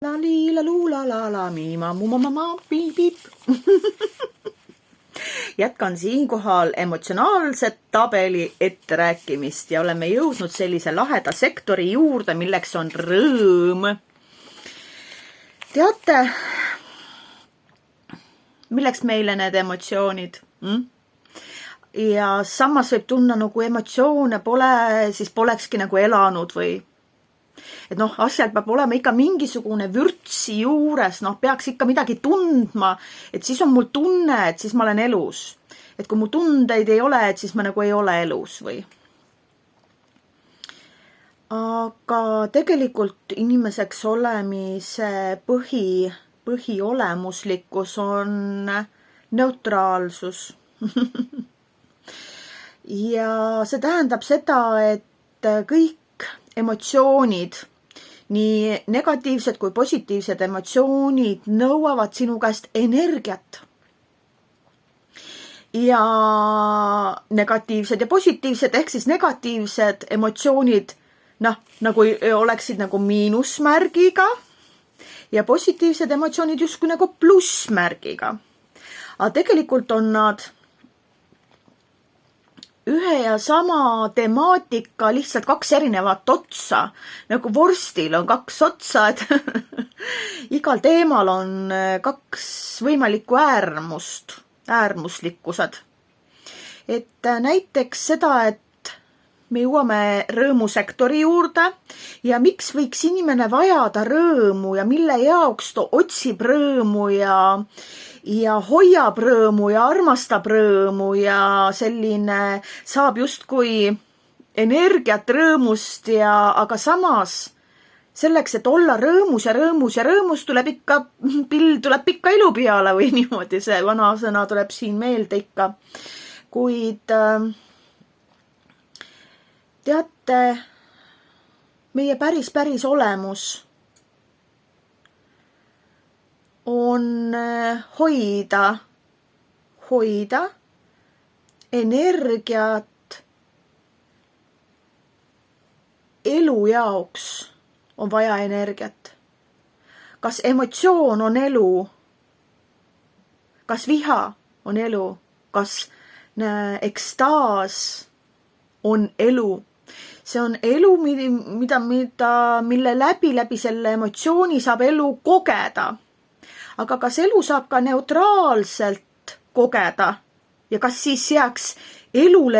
La liila luula la la miima mumamama piip piip. Jätkan siinkohal emotsionaalset tabeli etterääkimist ja oleme jõudnud sellise laheda sektori juurde, milleks on rõõm. Teate, milleks meile need emotsioonid? Ja samas võib tunna, kui emotsioone pole, siis polekski nagu elanud või et asjal peab olema ikka mingisugune vürtsi juures, peaks ikka midagi tundma, et siis on mul tunne, et siis ma olen elus. Et kui mu tundeid ei ole, et siis ma nagu ei ole elus või. Aga tegelikult inimeseks olemise põhiolemuslikkus on neutraalsus. Ja see tähendab seda, et kõik emotsioonid, nii negatiivsed kui positiivsed emotsioonid nõuavad sinu käest energiat. Ja negatiivsed ja positiivsed ehk siis negatiivsed emotsioonid nagu oleksid nagu miinusmärgiga ja positiivsed emotsioonid justkui nagu plussmärgiga. Aga tegelikult on nad ühe ja sama temaatika lihtsalt kaks erinevat otsa. Nagu vorstil on kaks otsa, et igal teemal on kaks võimalikku äärmuslikkused. Et näiteks seda, et me jõuame rõõmusektori juurde ja miks võiks inimene vajada rõõmu ja mille jaoks ta otsib rõõmu ja hoiab rõõmu ja armastab rõõmu ja selline saab justkui energiat rõõmust aga samas selleks, et olla rõõmus ja rõõmus ja rõõmus tuleb ikka elu peale või niimoodi, see vana sõna tuleb siin meelde ikka. Kuid teate, meie päris olemus on hoida energiat elu jaoks on vaja energiat. Kas emotsioon on elu? Kas viha on elu? Kas ekstaas on elu? See on elu, mille läbi selle emotsiooni saab elu kogeda. Aga kas elu saab ka neutraalselt kogeda ja kas siis jääks elu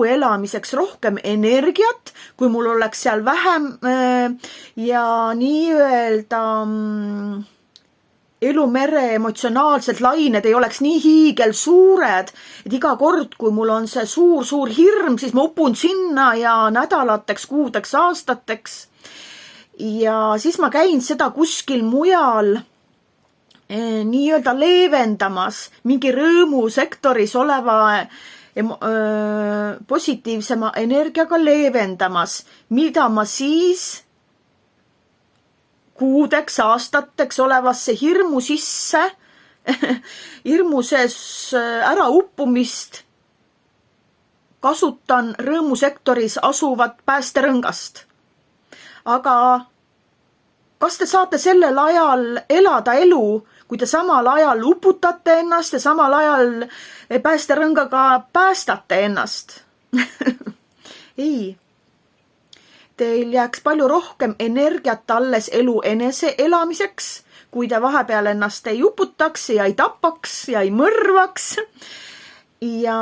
elamiseks rohkem energiat, kui mul oleks seal vähem ja nii-öelda elumere emotsionaalsed lained ei oleks nii hiigel suured, et iga kord, kui mul on see suur hirm, siis ma upun sinna ja nädalateks, kuudeks, aastateks. Ja siis ma käin seda kuskil mujal nii-öelda leevendamas, mingi rõõmusektoris oleva positiivsema energiaga leevendamas, mida ma siis kuudeks, aastateks olevasse hirmu sisse, hirmu sees ära uppumist kasutan rõõmusektoris asuvat päästerõngast. Aga kas te saate sellel ajal elada elu, kui te samal ajal uputate ennast ja samal ajal päästerõngaga päästate ennast? Ei. Teil jääks palju rohkem energiat alles elu enese elamiseks, kui te vahepeal ennast ei uputaks ja ei tapaks ja ei mõrvaks. Ja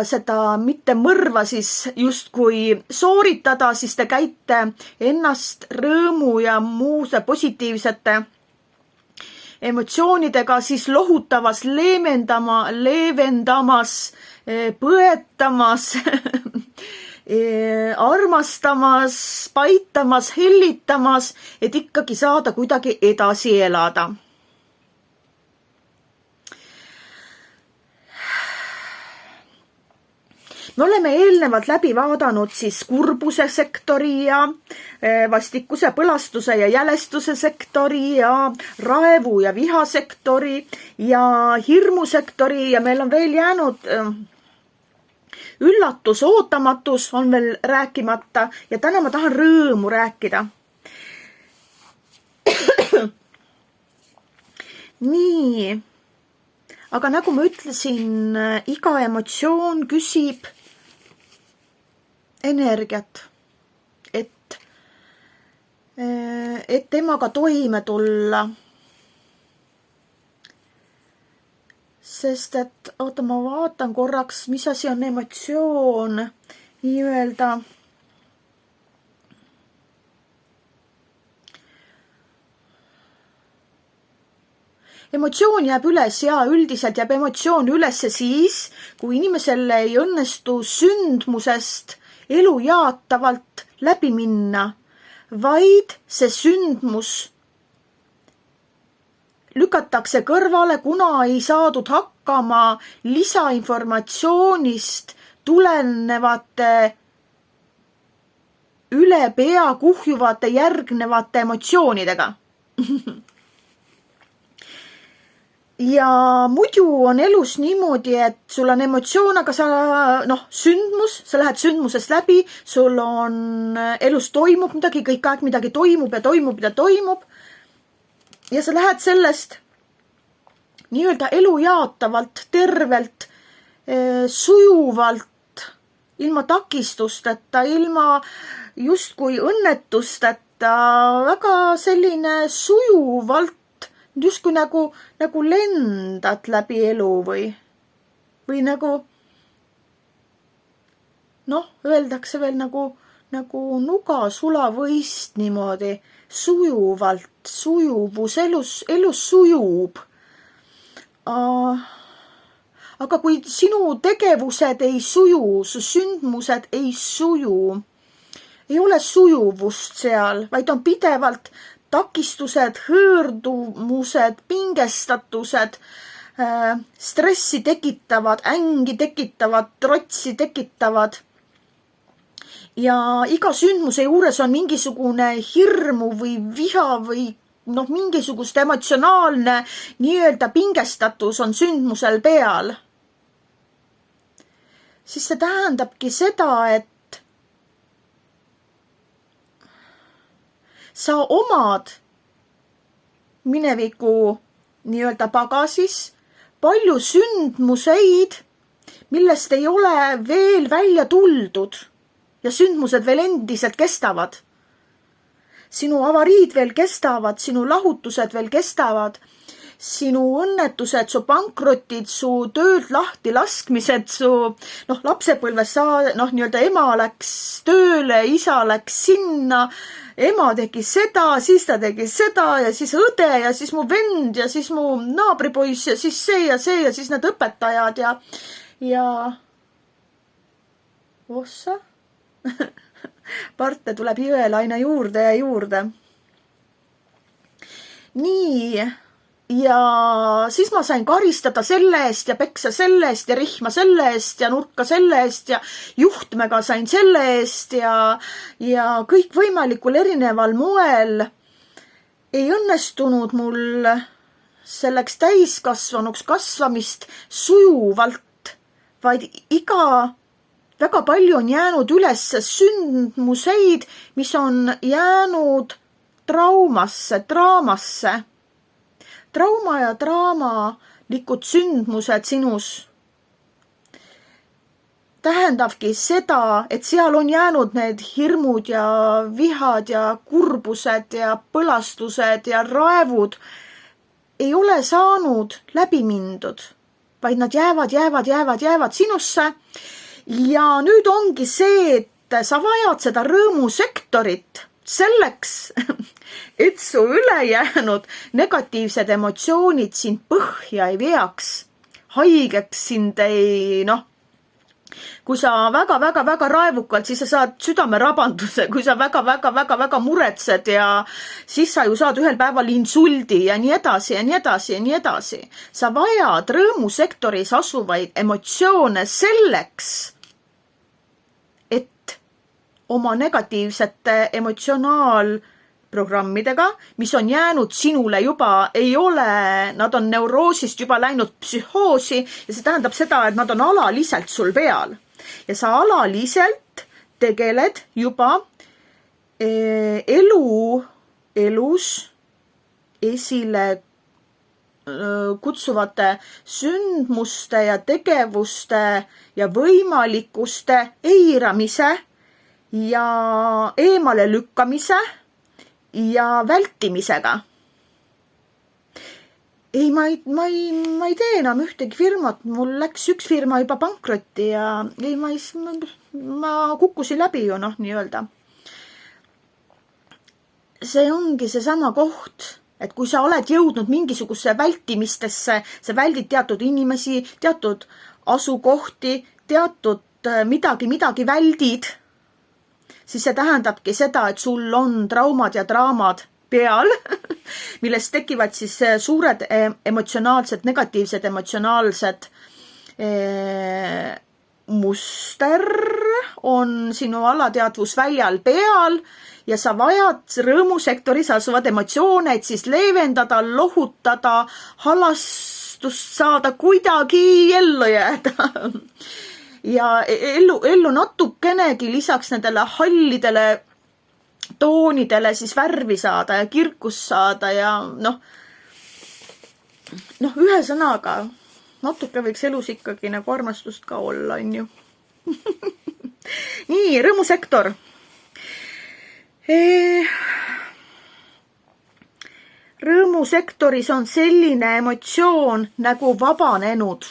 seda mitte mõrva siis justkui sooritada, siis te käite ennast rõõmu ja muuse positiivsete emotsioonidega siis lohutavas, leevendamas, põetamas, armastamas, paitamas, hellitamas, et ikkagi saada kuidagi edasi elada. Me oleme eelnevalt läbi vaadanud siis kurbuse sektori ja vastikuse, põlastuse ja jälestuse sektori ja raevu ja vihasektori ja hirmusektori ja meil on veel jäänud üllatus, ootamatus on veel rääkimata ja täna ma tahan rõõmu rääkida. nii, aga nagu ma ütlesin, iga emotsioon küsib energiat, et temaga toime tulla. Sest et, oota, ma vaatan korraks, mis asi on emotsioon, nii-öelda. Emotsioon jääb üles ja üldiselt jääb emotsioon üles siis, kui inimesel ei õnnestu sündmusest elu jaatavalt läbi minna, vaid see sündmus lükatakse kõrvale, kuna ei saadud hakkama lisainformatsioonist tulenevate üle pea kuhjuvate järgnevate emotsioonidega. Ja muidu on elus niimoodi, et sul on emotsioon, aga sa, sündmus, sa lähed sündmusest läbi, sul on elus toimub midagi, kõik aeg midagi toimub ja toimub ja toimub. Ja sa lähed sellest nii-öelda elu jaatavalt, tervelt, sujuvalt, ilma takistusteta, ilma justkui õnnetusteta, väga selline sujuvalt, justkui nagu lendad läbi elu või nagu, öeldakse veel nagu nuga sulavõist niimoodi, sujuvalt, sujuvus, elus sujub. Aga kui sinu tegevused ei suju, su sündmused ei suju, ei ole sujuvust seal, vaid on pidevalt takistused, hõõrdumused, pingestatused, stressi tekitavad, ängi tekitavad, trotsi tekitavad. Ja iga sündmuse juures on mingisugune hirmu või viha või mingisugust emotsionaalne nii-öelda pingestatus on sündmusel peal. Siis see tähendabki seda, et sa omad mineviku nii-öelda pagasis palju sündmuseid, millest ei ole veel välja tuldud ja sündmused veel endiselt kestavad. Sinu avariid veel kestavad, sinu lahutused veel kestavad, sinu õnnetused, su pankrotid, su töölt lahti laskmised, su lapsepõlves nii-öelda ema läks tööle, isa läks sinna, ema tegi seda, siis ta tegi seda ja siis õde ja siis mu vend ja siis mu naabripoiss ja siis see ja siis need õpetajad ja ossa. Parte tuleb jõele aina juurde ja juurde. Nii, ja siis ma sain karistada selle eest ja peksa selle eest ja rihma selle eest ja nurka selle eest ja juhtmega sain selle eest ja kõikvõimalikul erineval moel ei õnnestunud mul selleks täiskasvanuks kasvamist sujuvalt, vaid väga palju on jäänud üles sündmuseid, mis on jäänud draamasse. Trauma ja draamalikud sündmused sinus tähendabki seda, et seal on jäänud need hirmud ja vihad ja kurbused ja põlastused ja raevud ei ole saanud läbi mindud, vaid nad jäävad sinusse. Ja nüüd ongi see, et sa vajad seda rõõmusektorit selleks, et su ülejäänud negatiivsed emotsioonid sind põhja ei veaks, haigeks sind ei, kui sa väga raevukalt, siis sa saad südamerabanduse, kui sa väga muretsed ja siis sa ju saad ühel päeval insuldi ja nii edasi ja nii edasi ja nii edasi. Sa vajad rõõmusektoris asuvaid emotsioone selleks, oma negatiivsete emotsionaalprogrammidega, mis on jäänud sinule juba, ei ole, nad on neuroosist juba läinud psühhoosi ja see tähendab seda, et nad on alaliselt sul peal. Ja sa alaliselt tegeled juba elus esile kutsuvate sündmuste ja tegevuste ja võimalikkuste eiramise ja eemale lükkamise ja vältimisega. Ei, ma ei tee enam ühtegi firmat, mul läks üks firma juba pankrotti ja ei, ma kukkusin läbi ju nii-öelda. See ongi see sama koht, et kui sa oled jõudnud mingisuguse vältimistesse, sa väldid teatud inimesi, teatud asukohti, teatud midagi väldid, siis see tähendabki seda, et sul on traumad ja draamad peal, millest tekivad siis suured emotsionaalsed, negatiivsed emotsionaalsed muster on sinu alateadvusväljal peal ja sa vajad rõõmusektoris asuvad emotsioone, et siis leevendada, lohutada, halastust saada, kuidagi ellu jääda. Ja ellu natukenegi lisaks nendele hallidele toonidele siis värvi saada ja kirkust saada ja ühesõnaga, natuke võiks elus ikkagi nagu armastust ka olla, on ju. Nii, rõõmusektor. Rõõmusektoris on selline emotsioon nagu vabanenud.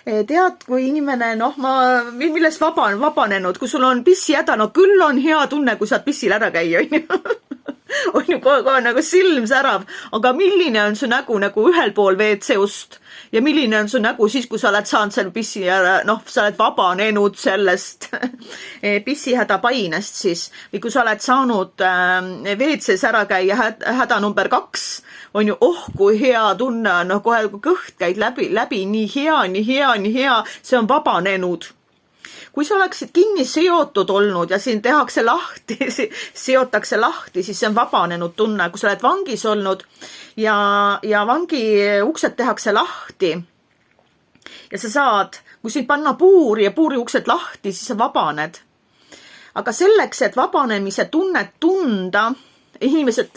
Tead, kui inimene, millest vabanenud, kui sul on pissihäda, küll on hea tunne, kui saad pissil ära käia, on ju. On ju kohe nagu silm särav, aga milline on su nägu nagu ühel pool WC-ust ja milline on su nägu siis, kui sa oled saanud selle pissi ära, sa oled vabanenud sellest pissihäda painest siis, või kui sa oled saanud WC-s ära käia häda number 2, on ju, kui hea tunne on, kohe kui kõht käid läbi, nii hea, see on vabanenud. Kui sa oleksid kinni seotud olnud ja siin tehakse lahti, seotakse lahti, siis see on vabanenud tunne. Kui sa oled vangis olnud ja vangi uksed tehakse lahti ja sa saad, kui sind panna puuri ja puuri uksed lahti, siis sa vabaned. Aga selleks, et vabanemise tunnet tunda, inimesed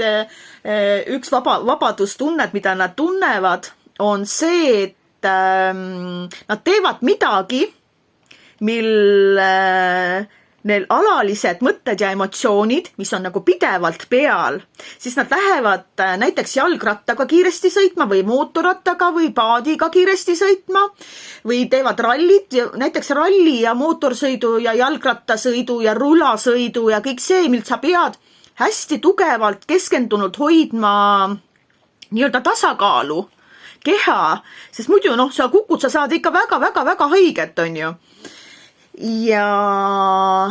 üks vabadustunnet, mida nad tunnevad, on see, et nad teevad midagi, mil neil alalised mõtted ja emotsioonid, mis on nagu pidevalt peal, siis nad lähevad näiteks jalgrattaga kiiresti sõitma või mootorrattaga või paadiga kiiresti sõitma või teevad rallit, näiteks ralli ja mootorsõidu ja jalgrattasõidu ja rulasõidu ja kõik see, milt sa pead hästi tugevalt keskendunult hoidma nii-öelda tasakaalu keha, sest muidu sa kukud, sa saad ikka väga haiget, on ju. Ja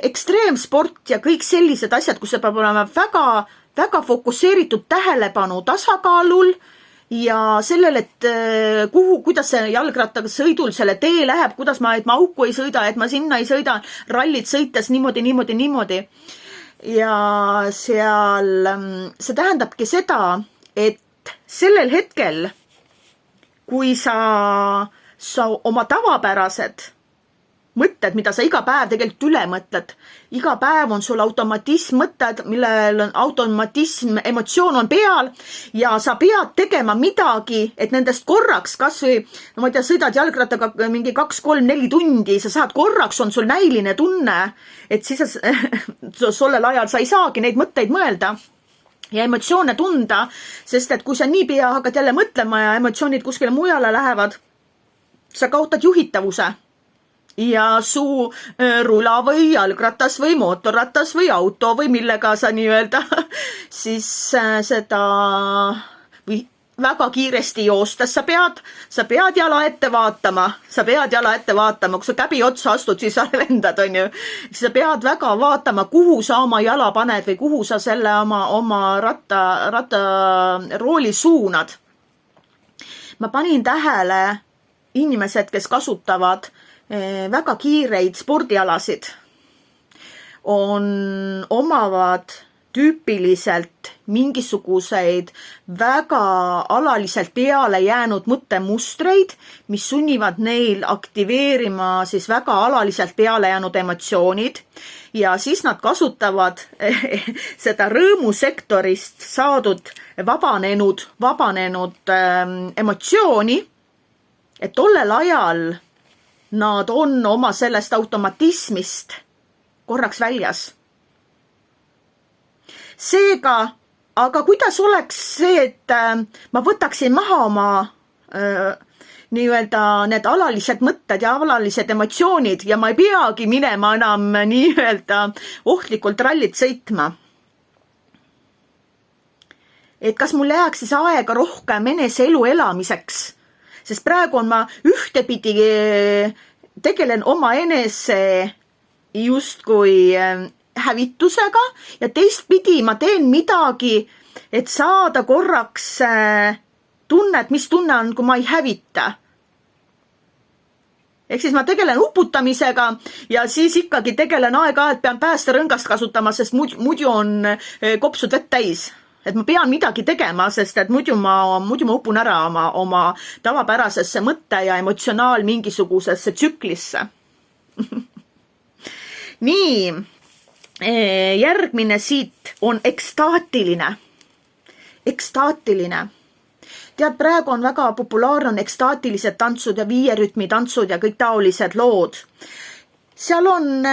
ekstreemsport ja kõik sellised asjad, kus see peab olema väga fokusseeritud tähelepanu tasakaalul ja sellele, et kuidas see jalgrattaga sõidul selle tee läheb, kuidas ma auku ei sõida, et ma sinna ei sõida, rallit sõites niimoodi. Ja seal see tähendabki seda, et sellel hetkel, kui sa oma tavapärased mõtted, mida sa iga päev tegelikult üle mõtled. Iga päev on sul automatism mõtted, millel on automatism, emotsioon on peal ja sa pead tegema midagi, et nendest korraks kas või, ma ei tea, sõidad jalgrattaga mingi 2, 3, 4 tundi, sa saad korraks, on sul näiline tunne, et siis sellel ajal sa ei saagi neid mõtteid mõelda ja emotsioone tunda, sest et kui sa niipea hakkad jälle mõtlema ja emotsioonid kuskile mujale lähevad, sa kaotad juhitavuse. Ja su rula või jalgratas või mootorratas või auto või millega sa nii-öelda siis seda või väga kiiresti joostes sa pead jala ette vaatama, kui sa käbi otsa astud, siis sa lendad, on ju. Sa pead väga vaatama, kuhu sa oma jala paned või kuhu sa selle oma ratta rooli suunad. Ma panin tähele inimesed, kes kasutavad väga kiireid spordialasid, omavad tüüpiliselt mingisuguseid väga alaliselt peale jäänud mõttemustreid, mis sunnivad neil aktiveerima siis väga alaliselt peale jäänud emotsioonid ja siis nad kasutavad seda rõõmusektorist saadud vabanenud emotsiooni, et tollel ajal nad on oma sellest automatismist korraks väljas. Seega, aga kuidas oleks see, et ma võtaksin maha oma nii-öelda need alalised mõtted ja alalised emotsioonid ja ma ei peagi minema enam nii-öelda ohtlikult rallit sõitma. Et kas mul jääks siis aega rohkem enese elu elamiseks, sest praegu on ma ühtepidi tegelen oma enese justkui hävitusega ja teistpidi ma teen midagi, et saada korraks tunnet, mis tunne on, kui ma ei hävita. Ehk siis ma tegelen uputamisega ja siis ikkagi tegelen aeg-ajalt, pean päästerõngast kasutama, sest muidu on kopsud vett täis. Et ma pean midagi tegema, sest et muidu ma upun ära oma tavapärasesse mõtte ja emotsionaal mingisugusesse tsüklisse. Nii, järgmine siit on ekstaatiline. Ekstaatiline. Tead, praegu on väga populaarne ekstaatilised tantsud ja viierütmi tantsud ja kõik taolised lood. Seal on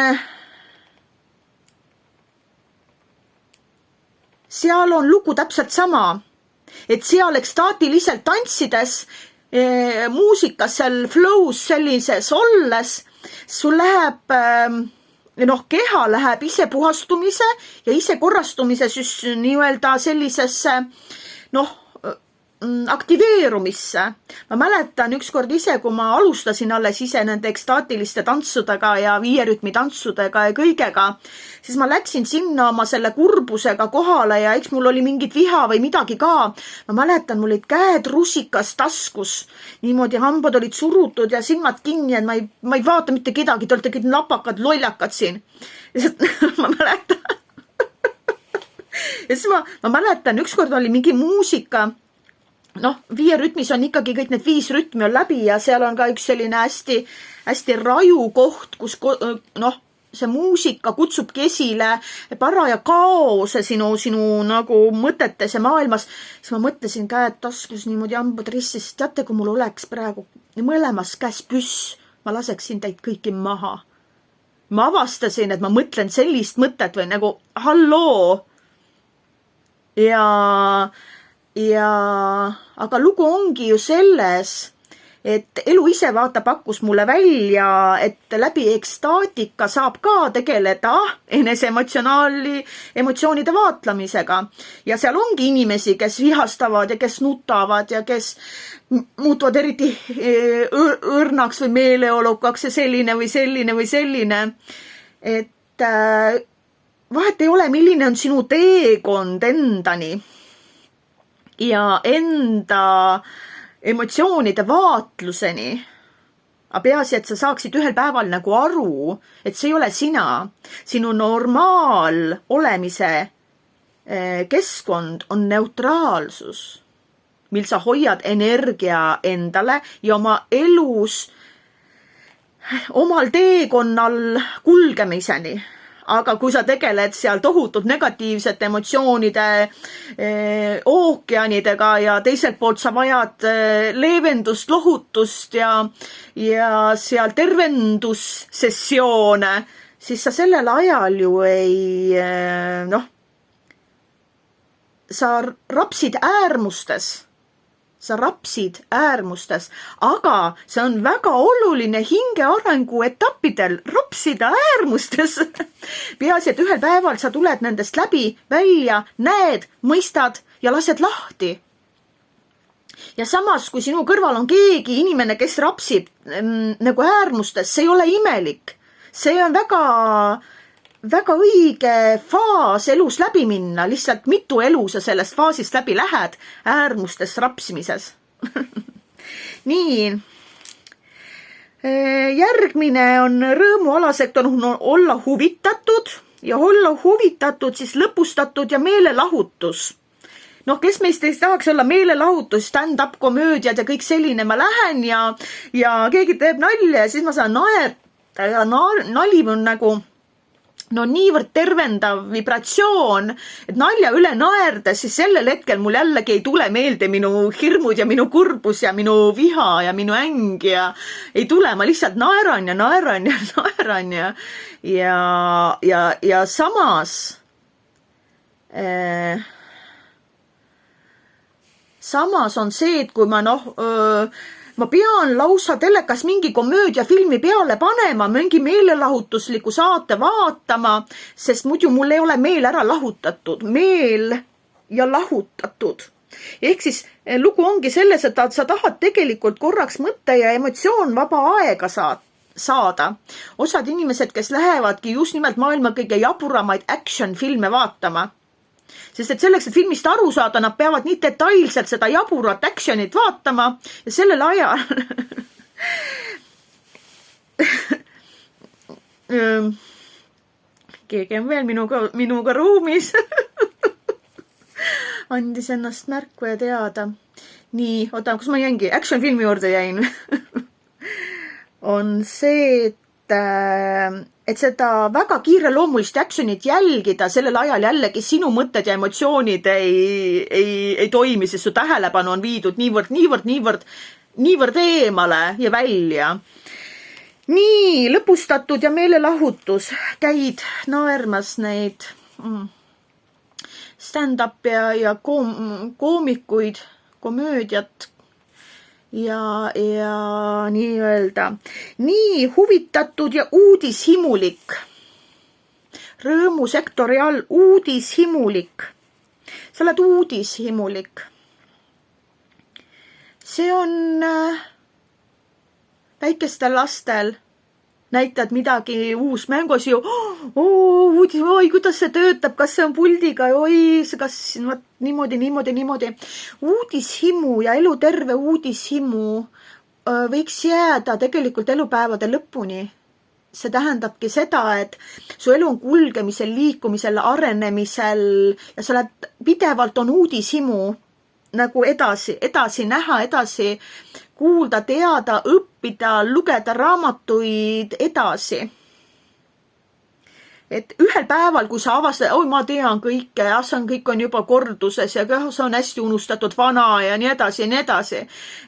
lugu täpselt sama, et seal ekstaatiliselt tantsides, muusikas seal flows sellises olles, sul läheb, keha läheb ise puhastumise ja ise korrastumise nii-öelda sellisesse, aktiveerumisse. Ma mäletan ükskord ise, kui ma alustasin alles ise nende ekstaatiliste tantsudega ja viierütmi tantsudega ja kõigega, siis ma läksin sinna oma selle kurbusega kohale ja eks mul oli mingit viha või midagi ka. Ma mäletan, mul olid käed rusikas taskus, niimoodi hambad olid surutud ja silmad kinni, et ma ei vaata mitte kedagi, te olete kõik napakad, lollakad siin. Ma mäletan. Ja siis ma mäletan, ükskord oli mingi muusika, viierütmis on ikkagi kõik need 5 rütmi on läbi ja seal on ka üks selline hästi raju koht, kus see muusika kutsubki esile paraja kaose sinu nagu mõtetes ja maailmas. Siis ma mõtlesin käed taskus niimoodi hambad ristis, teate, kui mul oleks praegu mõlemas käes püss, ma laseksin teid kõiki maha. Ma avastasin, et ma mõtlen sellist mõtet või nagu halloo. Aga lugu ongi ju selles, et elu ise pakkus mulle välja, et läbi ekstaatika saab ka tegeleda enese emotsioonide vaatlemisega. Ja seal ongi inimesi, kes vihastavad ja kes nutavad ja kes muutuvad eriti õrnaks või meeleolukaks ja selline või selline või selline. Et vahet ei ole, milline on sinu teekond endani ja enda emotsioonide vaatluseni. Aga peaasi, et sa saaksid ühel päeval nagu aru, et see ei ole sina. Sinu normaal olemise keskkond on neutraalsus, mil sa hoiad energia endale ja oma elus omal teekonnal kulgemiseni. Aga kui sa tegeled seal tohutult negatiivsete emotsioonide ookeanidega ja teiselt poolt sa vajad leevendust, lohutust ja seal tervendussessioone, siis sa sellel ajal ju sa rapsid äärmustes, aga see on väga oluline hinge arengu etappidel rapsida äärmustes. Peaasi, et ühel päeval sa tuled nendest läbi, välja, näed, mõistad ja lased lahti. Ja samas, kui sinu kõrval on keegi inimene, kes rapsib nagu äärmustes, see ei ole imelik. See on väga õige faas elus läbi minna, lihtsalt mitu elu sa sellest faasist läbi lähed äärmustes rapsimises. Nii, järgmine on rõõmu alasektor olla huvitatud ja olla huvitatud siis lõpustatud ja meelelahutus. Kes meist ei tahaks olla meelelahutus, stand-up komöödiad ja kõik selline, ma lähen ja keegi teeb nalja ja siis ma saan naerda ja nali on nagu niivõrd tervendav vibratsioon, et nalja üle naerdes, siis sellel hetkel mul jällegi ei tule meelde minu hirmud ja minu kurbus ja minu viha ja minu äng ja ei tule, ma lihtsalt naeran ja naeran ja naeran ja samas samas on see, et kui ma ma pean lausa telekas mingi komöödiafilmi peale panema, mingi meelelahutusliku saate vaatama, sest muidu mul ei ole meel ära lahutatud. Meel ja lahutatud. Ehk siis lugu ongi selles, et sa tahad tegelikult korraks mõtte ja emotsioon vaba aega saada. Osad inimesed, kes lähevadki just nimelt maailma kõige jaburamaid action-filme vaatama. Sest et selleks, et filmist aru saada, nad peavad nii detailselt seda jaburat actionit vaatama ja sellel ajal keegi on veel minuga ruumis andis ennast märku ja teada. Nii, oota, kus ma jäingi? Action filmi juurde jäin on see, et seda väga kiireloomulist actionit jälgida, sellel ajal jällegi sinu mõtted ja emotsioonid ei toimi, sest su tähelepanu on viidud niivõrd eemale ja välja. Nii, lõpustatud ja meelelahutus. Käid naermas neid stand-up ja koomikuid, komöödiat ja nii-öelda. Nii huvitatud ja uudishimulik. Rõõmusektori all uudishimulik. Sa oled uudishimulik. See on väikestel lastel. Näitad midagi uus mängus ju. Uudis, oi, kuidas see töötab, kas see on puldiga, oi, kas niimoodi. Uudishimu ja eluterve uudishimu võiks jääda tegelikult elupäevade lõpuni. See tähendabki seda, et su elu on kulgemisel, liikumisel, arenemisel ja sa oled pidevalt on uudishimu nagu edasi näha, edasi kuulda, teada, õppida, lugeda raamatuid edasi. Et ühel päeval, kui sa avastad, oi, ma tean kõike, kõik on juba korduses ja see on hästi unustatud vana ja nii edasi.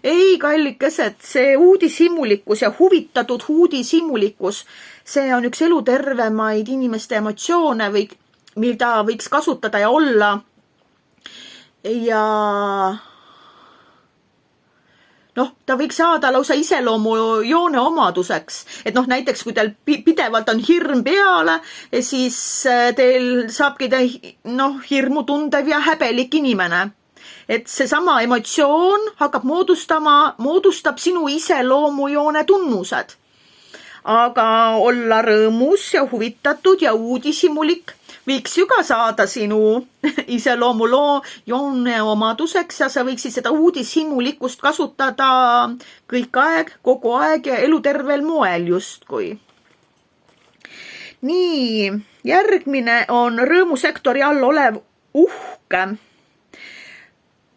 Ei, kallikesed, see uudishimulikkus ja huvitatud uudishimulikkus, see on üks elutervemaid inimeste emotsioone, mida võiks kasutada ja olla. Ja ta võiks saada lausa iseloomu joone omaduseks. Et näiteks, kui teil pidevalt on hirm peale, siis teil saabki hirmu tundev ja häbelik inimene. Et see sama emotsioon hakkab moodustab sinu iseloomu joone tunnused. Aga olla rõõmus ja huvitatud ja uudishimulik võiks ju ka saada sinu iseloomu joone omaduseks ja sa võiksid seda uudishimulikkust kasutada kõik aeg, kogu aeg ja elutervel moel justkui. Nii, järgmine on rõõmusektori all olev uhke.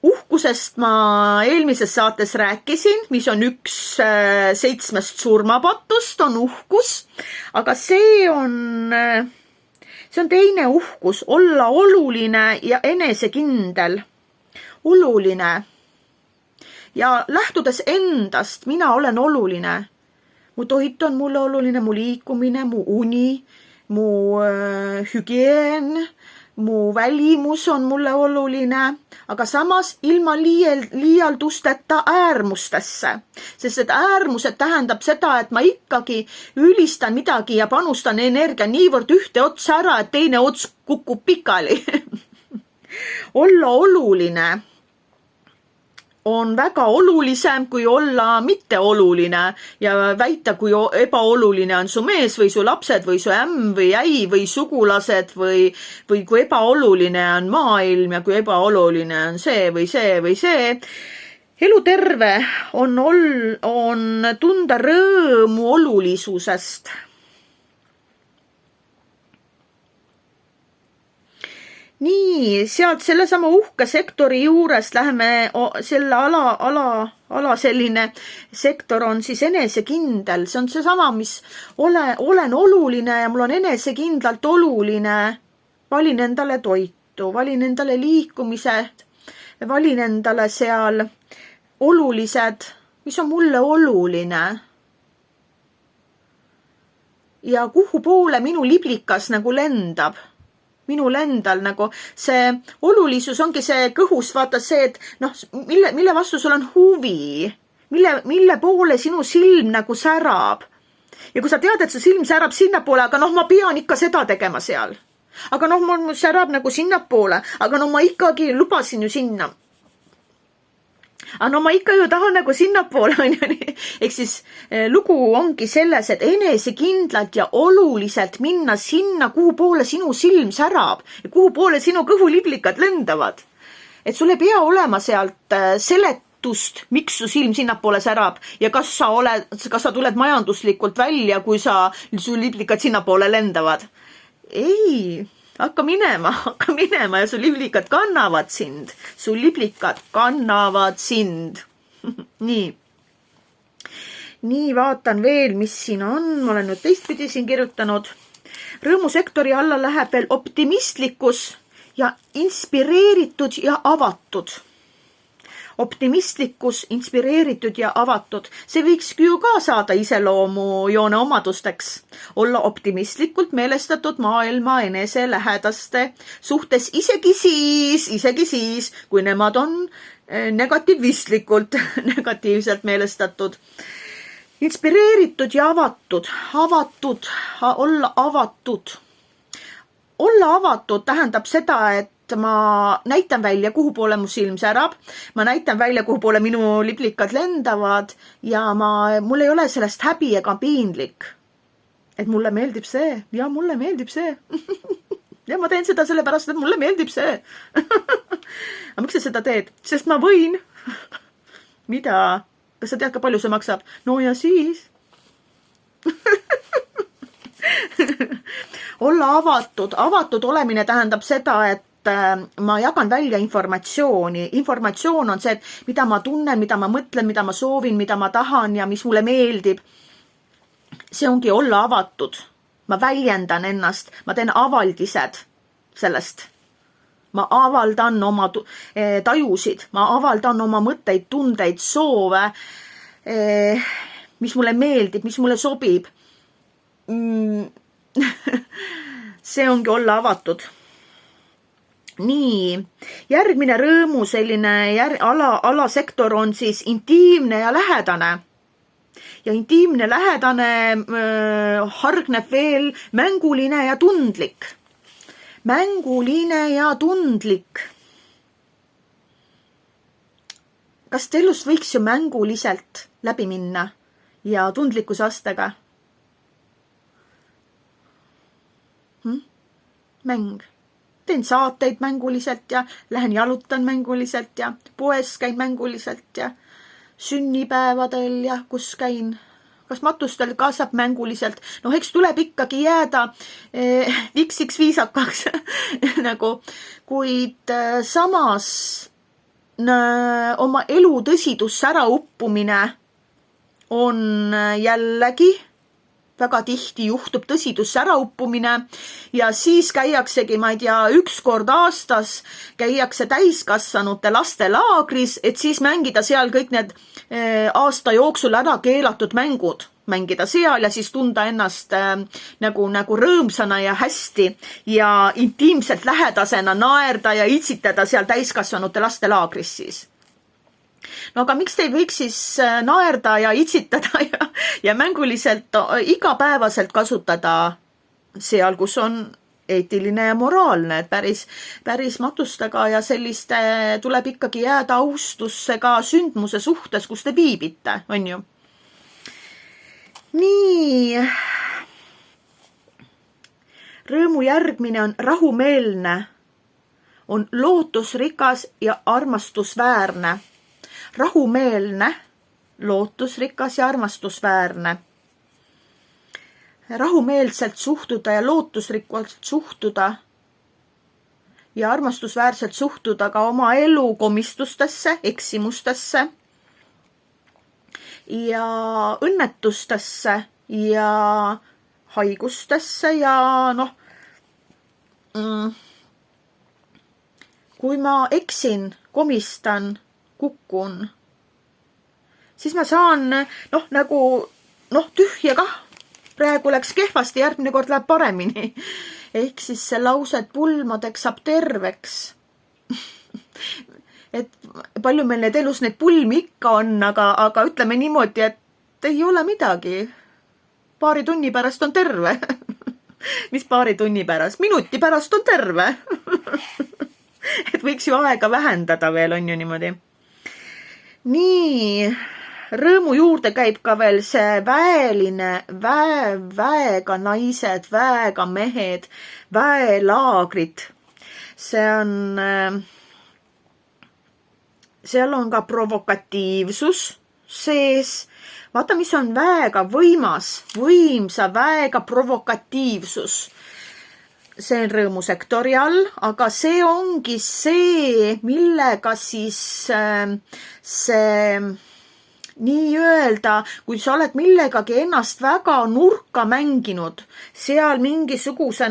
Uhkusest ma eelmises saates rääkisin, mis on üks 7 surmapatust, on uhkus, aga see on teine uhkus, olla oluline ja enesekindel. Oluline. Ja lähtudes endast, mina olen oluline. Mu toit on mulle oluline, mu liikumine, mu uni, mu hügieen, mu välimus on mulle oluline, aga samas ilma liialdusteta äärmustesse. Sest et äärmused tähendab seda, et ma ikkagi ülistan midagi ja panustan energia niivõrd ühte otsa ära, et teine ots kukub pikali. Olla oluline on väga olulisem kui olla mitteoluline ja väita, kui ebaoluline on su mees või su lapsed või su ämm või äi või sugulased või kui ebaoluline on maailm ja kui ebaoluline on see või see või see. Eluterve on tunda rõõmu olulisusest. nii, sealt selle sama uhke sektori juurest läheme selle ala selline sektor on siis enesekindel. See on seesama, mis olen oluline ja mul on enesekindlalt oluline. Valin endale toitu, valin endale liikumised, valin endale seal olulised, mis on mulle oluline. Ja kuhu poole minu liblikas nagu lendab. Minul endal nagu see olulisus ongi see kõhus, vaata see, et mille vastu sul on huvi, mille poole sinu silm nagu särab. Ja kui sa tead, et su silm särab sinnapoole, aga ma pean ikka seda tegema seal. Aga mul särab nagu sinnapoole, aga ma ikkagi lubasin ju sinna. Aga ma ikka ju tahan nagu sinnapoole. Ehk siis lugu ongi selles, et enesekindlalt ja oluliselt minna sinna, kuhu poole sinu silm särab ja kuhu poole sinu kõhuliblikad lendavad. Et sul ei pea olema sealt seletust, miks su silm sinnapoole särab ja kas sa tuled majanduslikult välja, kui su liblikad sinnapoole lendavad. Ei, hakka minema ja su liblikad kannavad sind. Su liblikad kannavad sind. Nii, vaatan veel, mis siin on. Ma olen nüüd teistpidi siin kirjutanud. Rõõmusektori alla läheb veel optimistlikkus ja inspireeritud ja avatud. Optimistlikkus, inspireeritud ja avatud. See võiks ju ka saada iseloomujoone omadusteks. Olla optimistlikult meelestatud maailma enese lähedaste suhtes isegi siis, kui nemad on negatiivselt meelestatud. Inspireeritud ja avatud. Olla avatud. Olla avatud tähendab seda, et ma näitan välja, kuhu poole mu silm särab, ma näitan välja, kuhu poole minu liblikad lendavad ja mul ei ole sellest häbi ega piinlik. Et mulle meeldib see ja mulle meeldib see. Ja ma teen seda sellepärast, et mulle meeldib see. Aga miks sa seda teed? Sest ma võin. Mida? Kas sa tead, kui palju see maksab? No ja siis. Olla avatud. Avatud olemine tähendab seda, et ma jagan välja informatsiooni. Informatsioon on see, et mida ma tunnen, mida ma mõtlen, mida ma soovin, mida ma tahan ja mis mulle meeldib. See ongi olla avatud. Ma väljendan ennast, ma teen avaldised sellest. Ma avaldan oma tajusid, ma avaldan oma mõtteid, tundeid, soove, mis mulle meeldib, mis mulle sobib. See ongi olla avatud. Nii, järgmine rõõmu selline alasektor on siis intiimne ja lähedane. Ja intiimne lähedane hargneb veel mänguline ja tundlik. Mänguline ja tundlik. Kas elust võiks ju mänguliselt läbi minna ja tundlikkuse astega? Mäng. Teen saateid mänguliselt ja lähen jalutan mänguliselt ja poes käin mänguliselt ja sünnipäevadel ja kus käin. Kas matustel ka saab mänguliselt? Eks tuleb ikkagi jääda viksiks viisakaks. Kuid samas oma elu tõsidus ära uppumine on jällegi väga tihti juhtub tõsidus ära uppumine ja siis käiaksegi, ma ei tea, üks kord aastas käiakse täiskasvanute laste laagris, et siis mängida seal kõik need aasta jooksul ära keelatud mängud. Mängida seal ja siis tunda ennast nagu rõõmsana ja hästi ja intiimselt lähedasena naerda ja itsitada seal täiskasvanute laste laagris siis. No aga miks te ei võiks siis naerda ja itsitada ja mänguliselt igapäevaselt kasutada seal, kus on eetiline ja moraalne, et päris matustega ja selliste tuleb ikkagi jääda austusse ka sündmuse suhtes, kus te viibite, on ju. Nii. Rõõmu järgmine on rahumeelne, on lootusrikas ja armastusväärne. Rahumeelne, lootusrikas ja armastusväärne. Rahumeelselt suhtuda ja lootusrikkalt suhtuda ja armastusväärselt suhtuda ka oma elu komistustesse, eksimustesse ja õnnetustesse ja haigustesse ja kui ma eksin, komistan, kukun, siis ma saan tühja kah. Praegu läks kehvasti, järgmine kord läheb paremini. Ehk siis see lause, et pulmadeks saab terveks. Et palju meil need elus neid pulmi ikka on, aga ütleme niimoodi, et ei ole midagi. Paari tunni pärast on terve. Mis paari tunni pärast? Minuti pärast on terve. Et võiks ju aega vähendada veel, on ju niimoodi. Nii, rõõmu juurde käib ka veel see väeline, väega naised, väega mehed, väelaagrid. Seal on ka provokatiivsus sees. Vaata, mis on väega võimsa väega provokatiivsus. See on rõõmusektori all, aga see ongi see, millega siis see nii-öelda, kui sa oled millegagi ennast väga nurka mänginud, seal mingisuguse,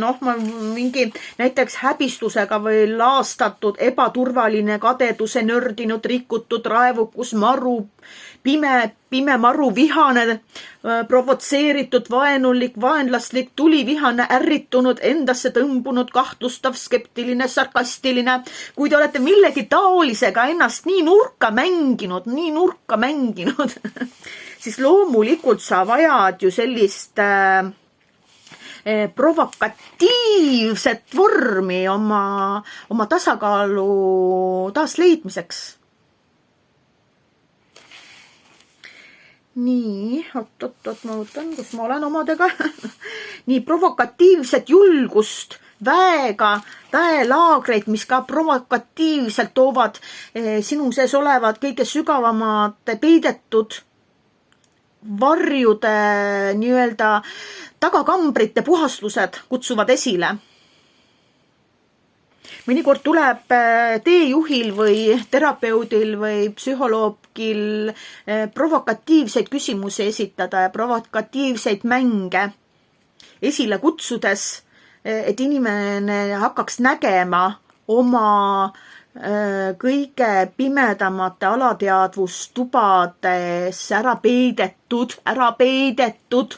mingi näiteks häbistusega või laastatud, ebaturvaline, kadeduse nördinud, rikutud, raevukus, maru, pime maru, vihane, provotseeritud, vaenulik, vaenlaslik, tulivihane, ärritunud, endasse tõmbunud, kahtlustav, skeptiline, sarkastiline. Kui te olete millegi taolisega ennast nii nurka mänginud, siis loomulikult sa vajad ju sellist provokatiivset vormi oma tasakaalu taasleidmiseks. Nii, ma võtan, kus ma olen omadega. Nii, provokatiivset julgust, väelaagreid, mis ka provokatiivselt toovad sinu sees olevad kõige sügavamad peidetud varjude nii-öelda tagakambrite puhastused kutsuvad esile. Mõnikord tuleb teejuhil või terapeudil või psühholoogil provokatiivseid küsimusi esitada ja provokatiivseid mänge esile kutsudes, et inimene hakkaks nägema oma kõige pimedamate alateadvustubades ära peidetud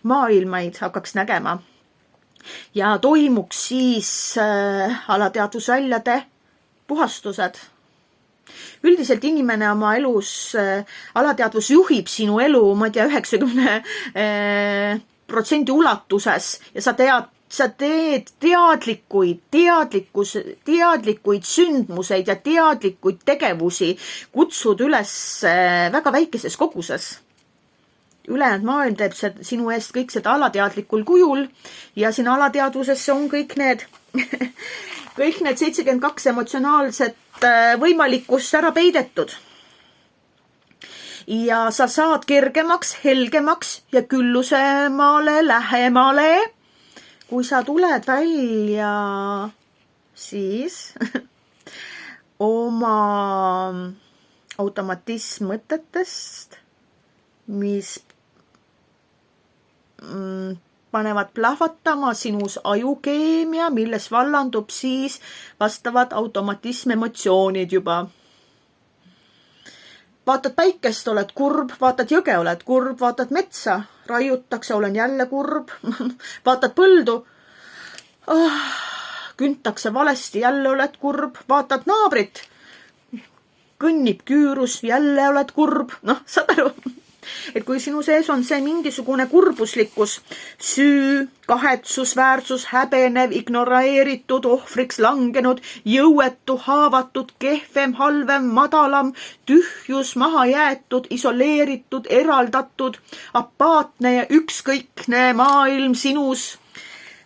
maailmaid hakkaks nägema. Ja toimuks siis alateadvusväljade puhastused. Üldiselt inimene oma elus, alateadvus juhib sinu elu, ma ei tea, 90% ulatuses ja sa teed teadlikuid sündmuseid ja teadlikuid tegevusi, kutsud üles väga väikeses koguses. Ülejäänud maailm teeb sinu eest kõik seda alateadlikul kujul ja siin alateadvusesse on kõik need 72 emotsionaalset võimalikkust ära peidetud. Ja sa saad kergemaks, helgemaks ja küllusemale, lähemale, kui sa tuled välja siis oma automatism mõtetest, mis panevad plahvatama sinus ajukeemia, milles vallandub siis vastavad automatism emotsioonid juba. Vaatad päikest, oled kurb, vaatad jõge, oled kurb, vaatad metsa, raiutakse, olen jälle kurb, vaatad põldu, küntakse valesti, jälle oled kurb, vaatad naabrit, kõnnib küürus, jälle oled kurb, saad aru? Et kui sinu sees on see mingisugune kurbuslikkus, süü, kahetsusväärsus, häbenev, ignoreeritud, ohvriks langenud, jõuetu, haavatud, kehvem, halvem, madalam, tühjus, maha jäetud, isoleeritud, eraldatud, apaatne ja ükskõikne maailm sinus.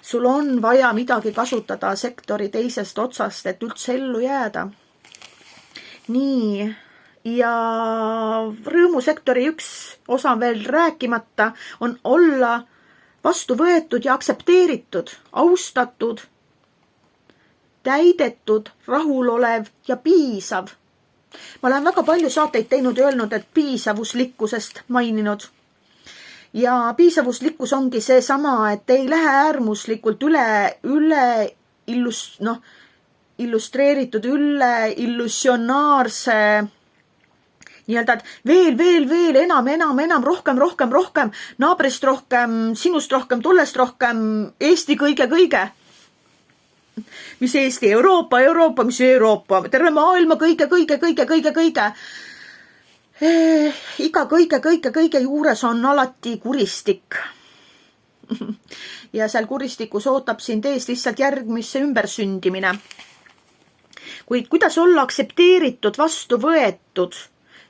Sul on vaja midagi kasutada sektori teisest otsast, et üldse ellu jääda. Nii. Ja rõõmusektori üks osa veel rääkimata on olla vastu võetud ja aktsepteeritud, austatud, täidetud, rahulolev ja piisav. Ma olen väga palju saateid teinud ja öelnud, et piisavuslikkusest maininud. Ja piisavuslikkus ongi see sama, et ei lähe äärmuslikult üle illustreeritud, üle illusionaarse nii-öelda, et veel, enam, rohkem, naabrist rohkem, sinust rohkem, tollest rohkem, Eesti kõige. Mis Eesti? Euroopa, mis Euroopa? Terve maailma kõige. Iga kõige juures on alati kuristik. Ja seal kuristikus ootab sind ees lihtsalt järgmisse ümbersündimine. Kuid kuidas olla aktsepteeritud, vastu võetud,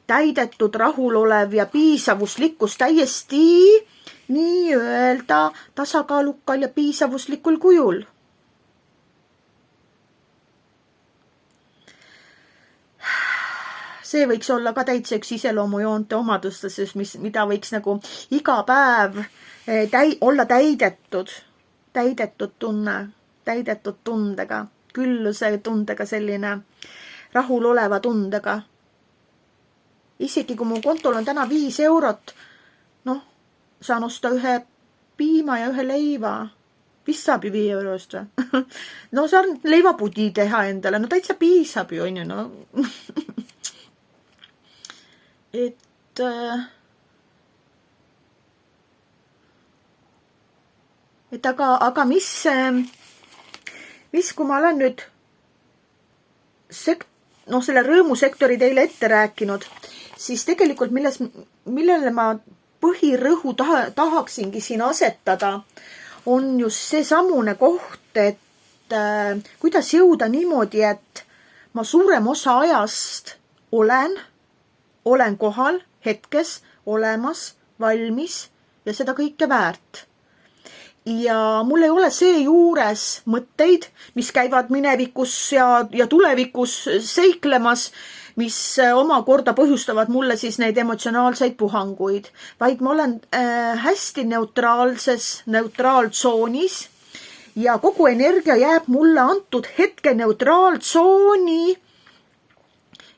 täidetud, rahulolev ja piisavuslikkus täiesti nii-öelda tasakaalukal ja piisavuslikul kujul? See võiks olla ka täitsa üks iseloomujoonte omadustes, mida võiks nagu iga päev olla täidetud tundega, külluse tundega, selline rahuloleva tundega. Isegi kui mu kontol on täna 5 eurot, saan osta ühe piima ja ühe leiva. Vist saab ju 5 eurost või? Saan leivapudi teha endale, täitsa piisab ju, on ju, aga mis, kui ma olen nüüd selle rõõmusektori teile ette rääkinud, siis tegelikult millele ma põhirõhu tahaksingi siin asetada, on just seesamune koht, et kuidas jõuda niimoodi, et ma suurem osa ajast olen kohal, hetkes, olemas, valmis ja seda kõike väärt. Ja mul ei ole seejuures mõtteid, mis käivad minevikus ja tulevikus seiklemas, mis omakorda põhjustavad mulle siis neid emotsionaalseid puhanguid, vaid ma olen hästi neutraaltsoonis ja kogu energia jääb mulle antud hetke neutraaltsooni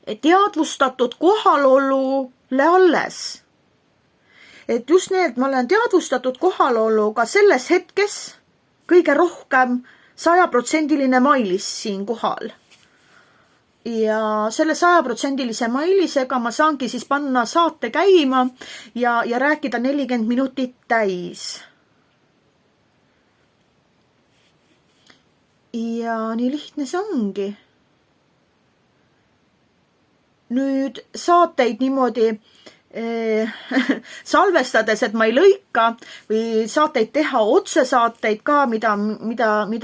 teadvustatud kohalolule alles. Et just need, ma olen teadvustatud kohaloluga selles hetkes kõige rohkem 100% mailis siin kohal. Ja selle 100% mailisega ma saangi siis panna saate käima ja rääkida 40 minutit täis. Ja nii lihtne see ongi. Nüüd saateid niimoodi salvestades, et ma ei lõika või saateid teha otsesaateid ka, mida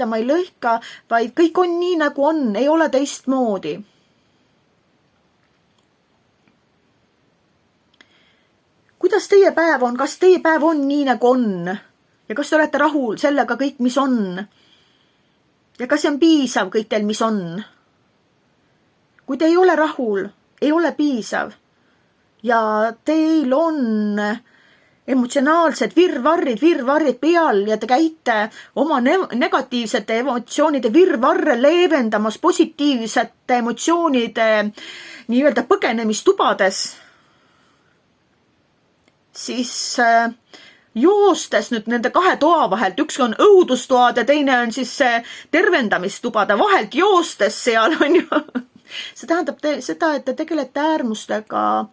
ma ei lõika, vaid kõik on nii nagu on, ei ole teistmoodi. Kuidas teie päev on? Kas teie päev on nii nagu on? Ja kas te olete rahul sellega kõik, mis on? Ja kas see on piisav kõik teil, mis on? Kui te ei ole rahul, ei ole piisav ja teil on emotsionaalsed virvarrid peal ja te käite oma negatiivsete emotsioonide virvarre leevendamas positiivsete emotsioonide nii-öelda põgenemistubades, siis joostes nüüd nende 2 toa vahelt, üks on õudustoad ja teine on siis tervendamistubade vahelt joostes seal on ju. See tähendab seda, et te tegelete äärmustega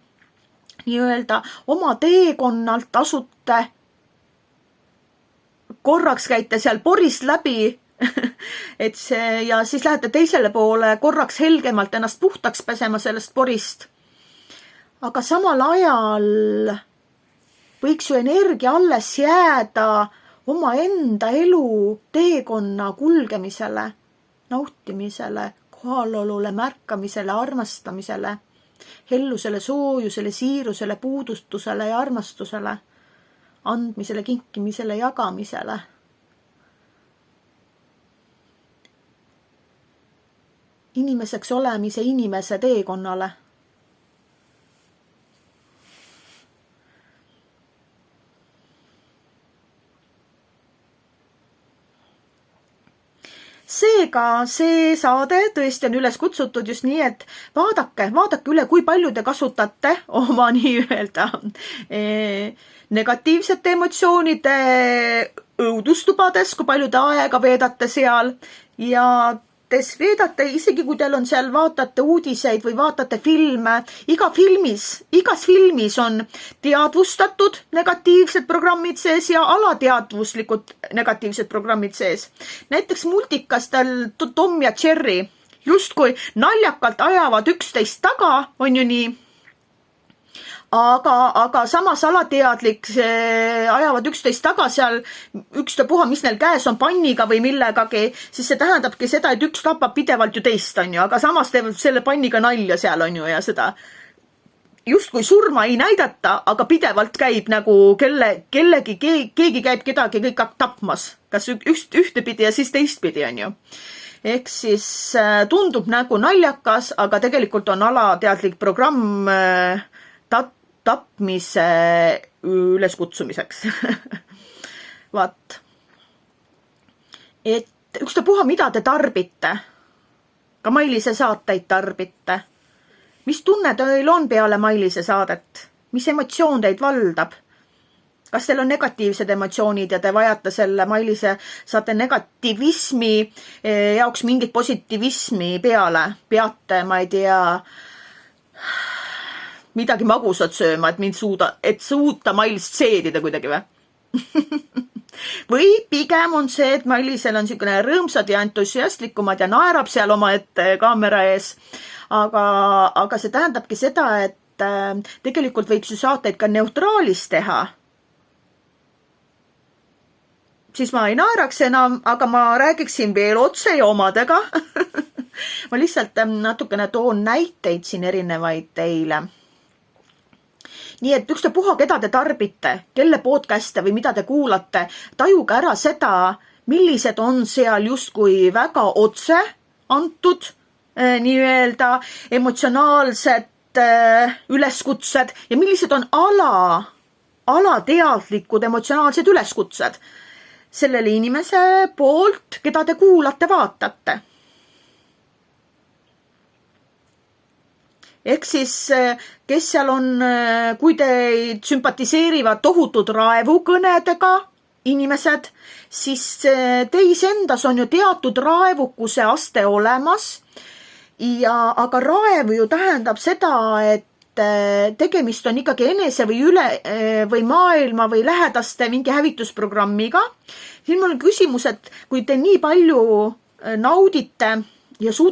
nii-öelda oma teekonnalt asute, korraks käite seal porist läbi ja siis lähete teisele poole korraks helgemalt ennast puhtaks pesema sellest porist. Aga samal ajal võiks ju energia alles jääda oma enda elu teekonna kulgemisele, nautimisele, kohalolule, märkamisele, armastamisele, hellusele, soojusele, siirusele, puudustusele ja armastusele, andmisele, kinkimisele, jagamisele. Inimeseks olemise inimese teekonnale. seega see saade tõesti on üles kutsutud just nii, et vaadake üle, kui palju te kasutate oma nii-öelda negatiivsete emotsioonide õudustubades, kui palju te aega veedate seal ja veedate, isegi kui teil on seal, vaatate uudiseid või vaatate filme, igas filmis on teadvustatud negatiivsed programmid sees ja alateadvuslikud negatiivsed programmid sees. Näiteks multikastel Tom ja Jerry justkui naljakalt ajavad üksteist taga, on ju nii, aga samas alateadlik ajavad üksteist taga seal ükstapuha, mis neil käes on panniga või millegagi, siis see tähendabki seda, et üks tapab pidevalt ju teist, on ju, aga samas teeb selle panniga nalja seal, on ju, ja seda justkui surma ei näidata, aga pidevalt käib nagu keegi käib kedagi kõik tapmas, kas ühtepidi ja siis teistpidi, on ju. Ehk siis tundub nagu naljakas, aga tegelikult on alateadlik programm tapmise üleskutsumiseks. Vaat. Et ükstapuha, mida te tarbite, ka Mailise saateid tarbite. Mis tunne teil on peale Mailise saadet? Mis emotsioon teid valdab? Kas teil on negatiivsed emotsioonid ja te vajate selle Mailise saate negatiivismi jaoks mingit positiivismi peale? Peate, ma ei tea, midagi magusat sööma, et suuta Mailist seedida kuidagi või? Või pigem on see, et Mailisel on niisugune rõõmsad ja entusiastlikumad ja naerab seal oma ette kaamera ees. Aga see tähendabki seda, et tegelikult võiks ju saateid ka neutraalis teha. Siis ma ei naeraks enam, aga ma räägiksin veel otse ja omadega. Ma lihtsalt natukene toon näiteid siin erinevaid teile. Nii et ükstapuha, keda te tarbite, kelle podcast'e või mida te kuulate, tajuge ära seda, millised on seal justkui väga otse antud nii-öelda emotsionaalsed üleskutsed ja millised on alateadlikud emotsionaalsed üleskutsed sellele inimese poolt, keda te kuulate, vaatate. Ehk siis, kes seal on, kui teid sümpatiseerivad tohutud raevukõnedega inimesed, siis teis endas on ju teatud raevukuse aste olemas. Aga raev ju tähendab seda, et tegemist on ikkagi enese või maailma või lähedaste mingi hävitusprogrammiga. Siin mul on küsimus, et kui te nii palju naudite ja suudate